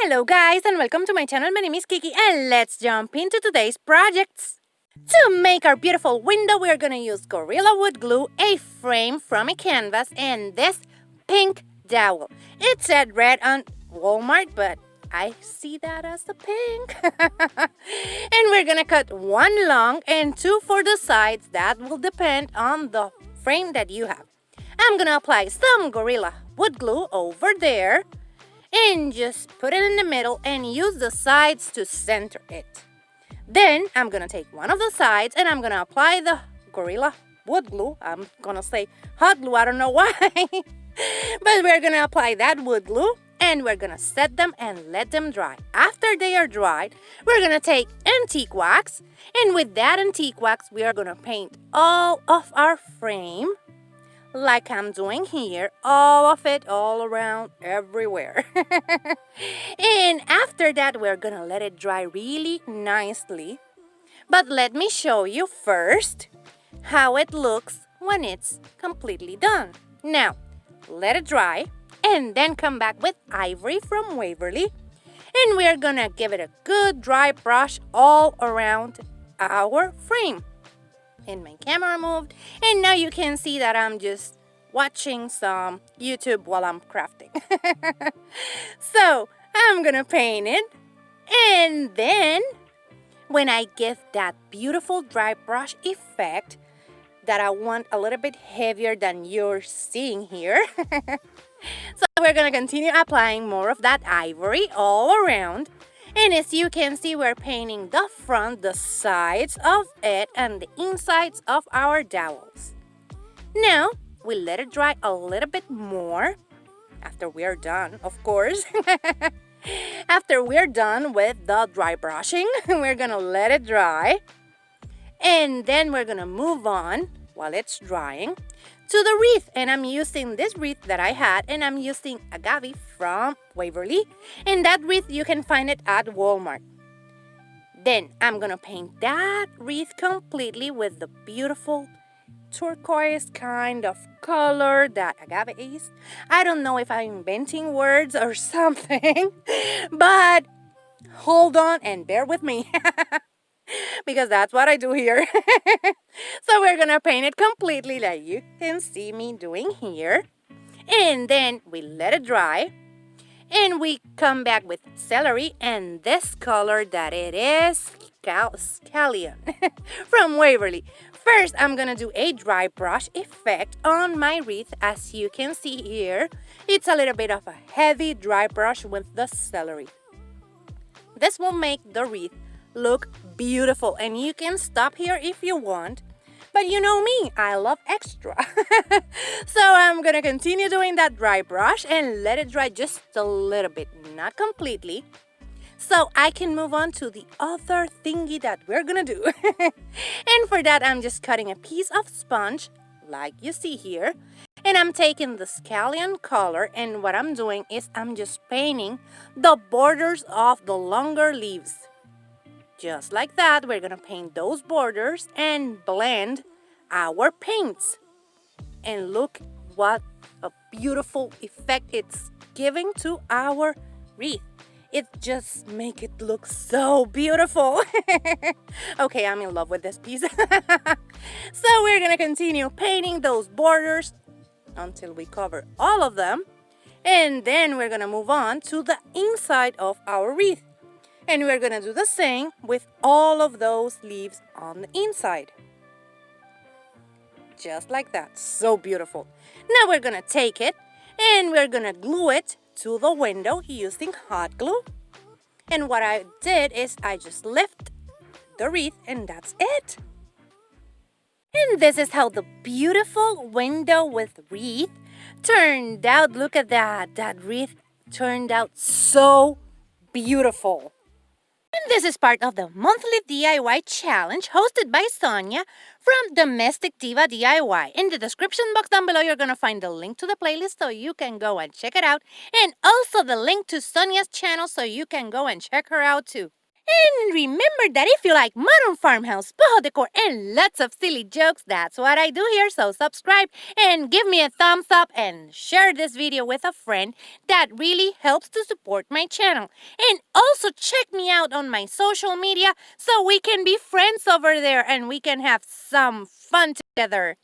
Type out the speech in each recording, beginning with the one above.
Hello guys and welcome to my channel. My name is Kiki and let's jump into today's projects. To make our beautiful window, we're gonna use Gorilla Wood Glue, a frame from a canvas, and this pink dowel. It said red on Walmart, but I see that as the pink. And we're gonna cut one long and two for the sides. That will depend on the frame that you have. I'm gonna apply some Gorilla Wood Glue over there and just put it in the middle and use the sides to center it. Then I'm gonna take one of the sides and I'm gonna apply the Gorilla Wood Glue. I'm gonna say hot glue, I don't know why. But we're gonna apply that wood glue and we're gonna set them and let them dry. After they are dried, we're gonna take antique wax, and with that antique wax we are gonna paint all of our frame like I'm doing here, all of it, all around, everywhere. And after that, we're gonna let it dry really nicely. But let me show you first how it looks when it's completely done. Now, let it dry and then come back with Ivory from Waverly. And we're gonna give it a good dry brush all around our frame. And my camera moved, and now you can see that I'm just watching some YouTube while I'm crafting. So I'm gonna paint it, and then when I give that beautiful dry brush effect that I want a little bit heavier than you're seeing here, so we're gonna continue applying more of that ivory all around. And as you can see, we're painting the front, the sides of it, and the insides of our dowels. Now, we let it dry a little bit more after we're done, of course. After we're done with the dry brushing, we're gonna let it dry. And then we're gonna move on while it's drying to the wreath. And I'm using this wreath that I had, and I'm using agave from Waverly. And that wreath, you can find it at Walmart. Then I'm gonna paint that wreath completely with the beautiful turquoise kind of color that agave is. I don't know if I'm inventing words or something, but hold on and bear with me. Because that's what I do here. So we're gonna paint it completely like you can see me doing here. And then we let it dry. And we come back with celery and this color that it is, scallion from Waverly. First, I'm gonna do a dry brush effect on my wreath. As you can see here, it's a little bit of a heavy dry brush with the celery. This will make the wreath look beautiful, and you can stop here if you want, but you know me, I love extra. So I'm gonna continue doing that dry brush and let it dry just a little bit, not completely, so I can move on to the other thingy that we're gonna do. And for that, I'm just cutting a piece of sponge like you see here, and I'm taking the scallion color, and what I'm doing is I'm just painting the borders of the longer leaves. Just like that, we're gonna paint those borders and blend our paints. And look what a beautiful effect it's giving to our wreath. It just makes it look so beautiful. Okay, I'm in love with this piece. So we're gonna continue painting those borders until we cover all of them. And then we're gonna move on to the inside of our wreath. And we're gonna do the same with all of those leaves on the inside. Just like that, so beautiful. Now we're gonna take it and we're gonna glue it to the window using hot glue. And what I did is I just lift the wreath and that's it. And this is how the beautiful window with wreath turned out. Look at that, that wreath turned out so beautiful. And this is part of the monthly DIY challenge hosted by Sonia from Domestic Diva DIY. In the description box down below, you're going to find the link to the playlist so you can go and check it out. And also the link to Sonia's channel so you can go and check her out too. And remember that if you like modern farmhouse, boho decor, and lots of silly jokes, that's what I do here. So subscribe and give me a thumbs up and share this video with a friend. That really helps to support my channel. And also check me out on my social media so we can be friends over there and we can have some fun together.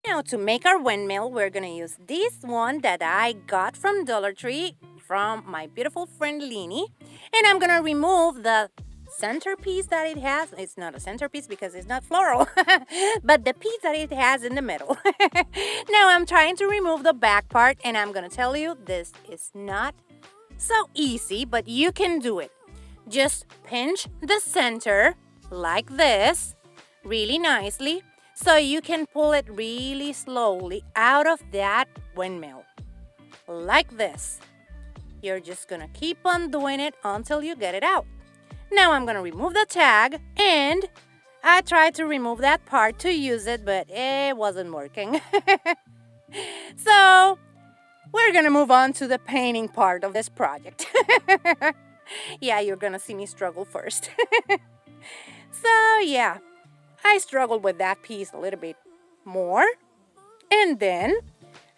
Now to make our windmill, we're going to use this one that I got from Dollar Tree from my beautiful friend Lini. And I'm going to remove the centerpiece that it has. It's not a centerpiece because it's not floral, but the piece that it has in the middle. Now I'm trying to remove the back part, and I'm going to tell you this is not so easy, but you can do it. Just pinch the center like this really nicely, so you can pull it really slowly out of that windmill. Like this. You're just gonna keep on doing it until you get it out. Now I'm gonna remove the tag, and I tried to remove that part to use it, but it wasn't working. So we're gonna move on to the painting part of this project. Yeah, you're gonna see me struggle first. So yeah, I struggled with that piece a little bit more. And then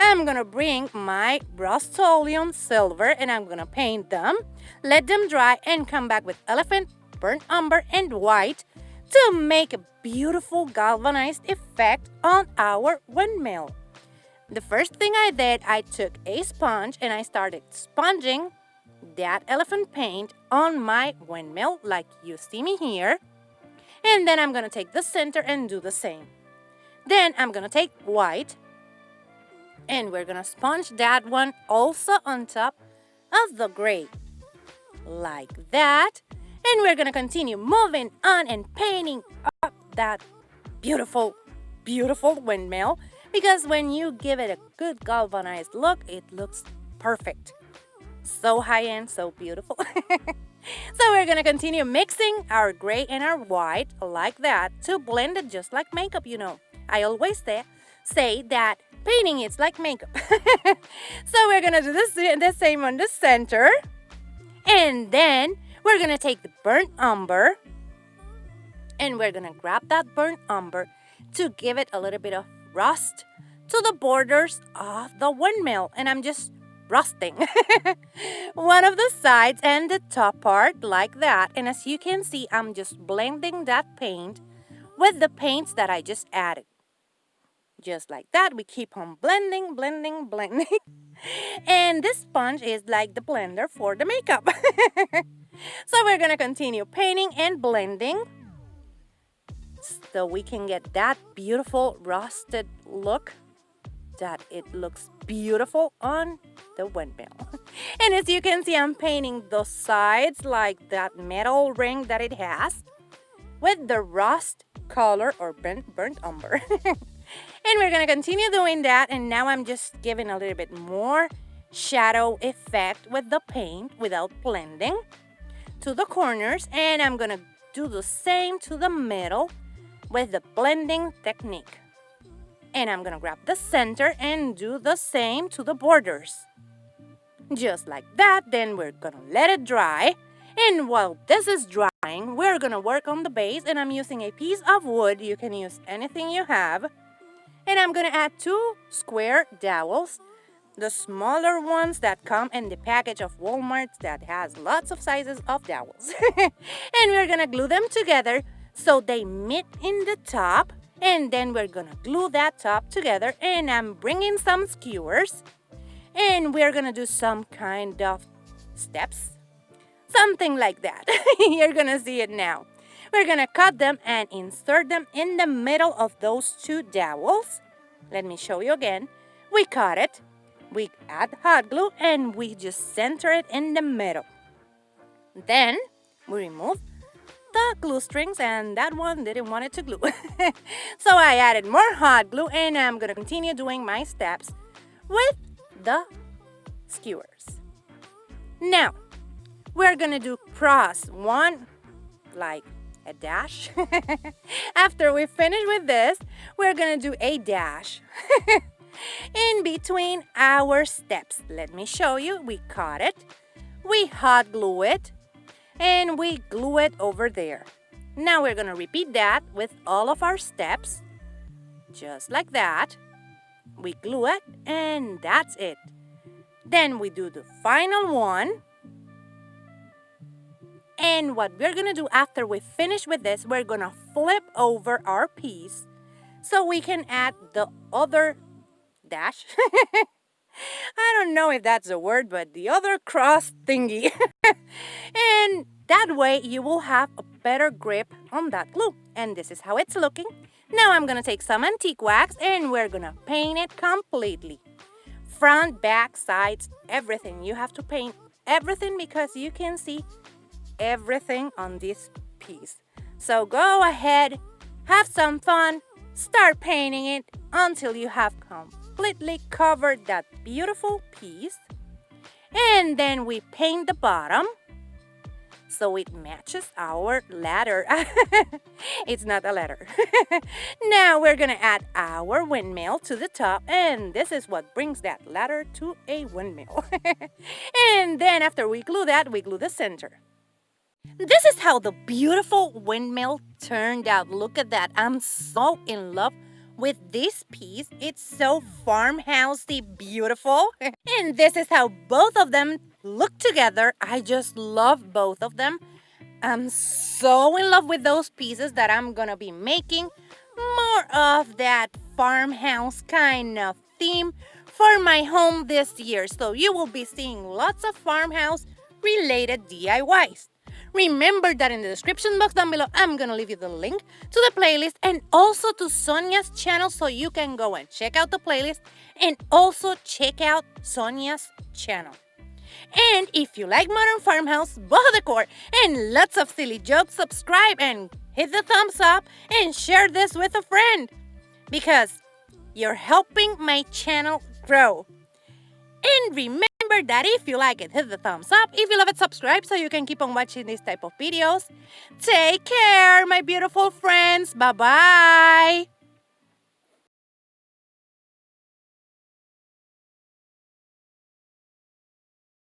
I'm gonna bring my Rust-Oleum silver and I'm gonna paint them, let them dry, and come back with elephant, burnt umber, and white to make a beautiful galvanized effect on our windmill. The first thing I did, I took a sponge and I started sponging that elephant paint on my windmill like you see me here. And then I'm gonna take the center and do the same. Then I'm gonna take white and we're gonna sponge that one also on top of the gray. Like that. And we're gonna continue moving on and painting up that beautiful, beautiful windmill. Because when you give it a good galvanized look, it looks perfect. So high-end, so beautiful. So we're gonna continue mixing our gray and our white like that to blend it just like makeup, you know. I always say that painting is like makeup. So we're gonna do the same on the center. And then we're gonna take the burnt umber and we're gonna grab that burnt umber to give it a little bit of rust to the borders of the windmill. And I'm just rusting one of the sides and the top part like that. And as you can see, I'm just blending that paint with the paints that I just added. Just like that, we keep on blending, blending, blending. And this sponge is like the blender for the makeup. So we're gonna continue painting and blending so we can get that beautiful rusted look, that it looks beautiful on the windmill. And as you can see, I'm painting the sides like that metal ring that it has with the rust color or burnt umber. And we're gonna continue doing that, and now I'm just giving a little bit more shadow effect with the paint without blending to the corners, and I'm gonna do the same to the middle with the blending technique. And I'm gonna grab the center and do the same to the borders. Just like that. Then we're gonna let it dry. And while this is drying, we're gonna work on the base, and I'm using a piece of wood. You can use anything you have. And I'm gonna add 2 square dowels, the smaller ones that come in the package of Walmart that has lots of sizes of dowels. And we're gonna glue them together so they meet in the top. And then we're gonna glue that top together, and I'm bringing some skewers, and we're gonna do some kind of steps, something like that. You're gonna see it now. We're gonna cut them and insert them in the middle of those 2 dowels. Let me show you again. We cut it, we add hot glue, and we just center it in the middle. Then we remove the glue strings, and that one didn't want it to glue. So I added more hot glue, and I'm gonna continue doing my steps with the skewers. Now we're gonna do cross one like a dash. After we finish with this, we're gonna do a dash in between our steps. Let me show you. We cut it, we hot glue it, and we glue it over there. Now we're gonna repeat that with all of our steps, just like that. We glue it, and that's it. Then we do the final one. And what we're gonna do after we finish with this, we're gonna flip over our piece so we can add the other dash. I don't know if that's a word, but the other cross thingy. And that way you will have a better grip on that glue. And this is how it's looking. Now I'm gonna take some antique wax and we're gonna paint it completely. Front, back, sides, everything. You have to paint everything because you can see everything on this piece. So go ahead, have some fun, start painting it until you have completely covered that beautiful piece. And then we paint the bottom so it matches our ladder. It's not a ladder. Now we're gonna add our windmill to the top, and this is what brings that ladder to a windmill. And then after we glue that, we glue the center. This is how the beautiful windmill turned out. Look at that. I'm so in love with this piece. It's so farmhousey beautiful. And this is how both of them look together. I just love both of them. I'm so in love with those pieces that I'm gonna be making more of that farmhouse kind of theme for my home this year. So you will be seeing lots of farmhouse related DIYs. Remember that in the description box down below, I'm going to leave you the link to the playlist and also to Sonia's channel so you can go and check out the playlist and also check out Sonia's channel. And if you like modern farmhouse, boho decor, and lots of silly jokes, subscribe and hit the thumbs up and share this with a friend because you're helping my channel grow. And remember that if you like it, hit the thumbs up. If you love it, subscribe so you can keep on watching these type of videos. Take care, my beautiful friends. Bye-bye.